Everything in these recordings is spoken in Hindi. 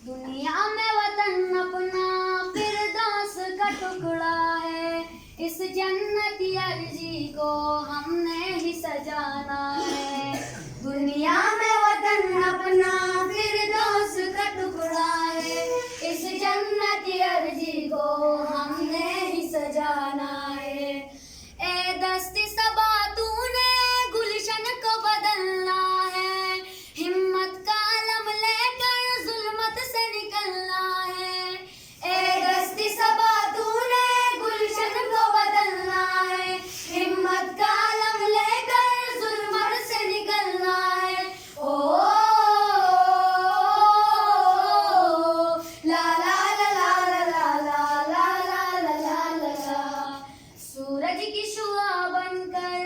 दुनिया में वतन अपना फिरदौस का टुकड़ा है, इस जन्नती अर्जी को हमने ही सजाना है। दुनिया में वतन अपना फिरदौस का टुकड़ा है, इस जन्नती अर्जी को हमने ही सजाना है। ए दस्ती सबा तूने गुलशन को बदलना है, हिम्मत का आलम लेकर जुल्मत से निकलना है। ए दस्ती सबा तूने गुलशन को बदलना है, हिम्मत का आलम लेकर जुल्मत से निकलना है। ओ ला ला ला ला ला ला ला ला ला ला ला ला, सूरज की शुआ बनकर,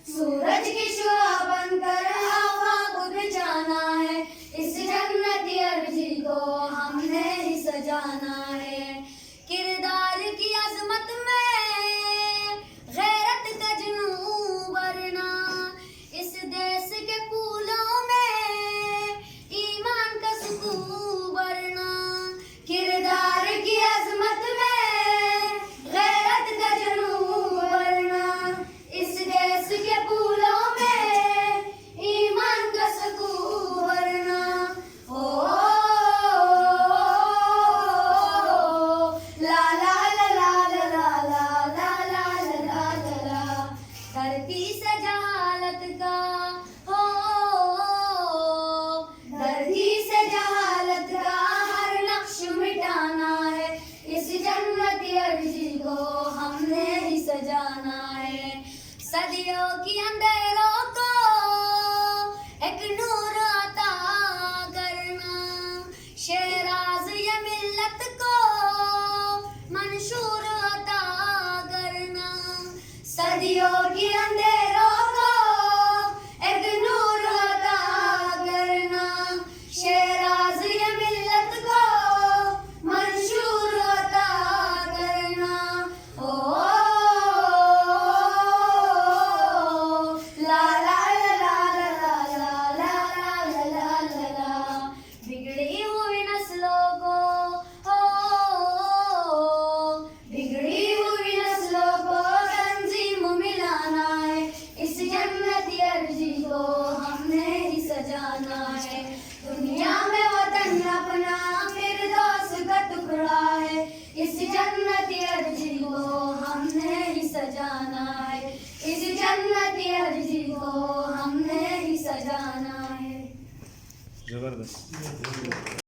सूरज की शुआ बनकर हवा को जाना है, इस जन्नती अर्जी को हमने ही सजाना है। किरदार की अजमत में गैरत का जुनून भरना, इस देश के फूलों में ईमान का सुकून भरना। किरदार की अजमत में गैरत का जुनून भरना, इस देश के फूलों में ईमान का सुकून भरना। ओ ला ला ला ला ला ला ला ला ला ला ला ला, धरती से जहालत का, हो धरती से जहालत का हर नक्श मिटाना है, इस जन्नती अर्जी को हमने ही सजाना है। सदियों की अंधेरों को एक नूर अता करना, शेराज ये मिल्लत को मंशूर अता करना। सदियों की अंधेरों को एक नूर अता करना, शेराज ये मिल्लत को मंशूर अता करना। ओ ला ला ला ला ला ला ला ला ला ला ला ला, बिगड़ी हुई नस्लों को, बिगड़ी हुई नस्लों को तंजीम मिलाना है, इस जन्नती अर्जी को हमने ही सजाना है। दुनिया में वतन अपना फिरदौस का टुकड़ा है, इस जन्नती अर्जी को हमने ही सजाना है, इस जन्नती अर्जी को हमने ही सजाना है। जबरदस्त।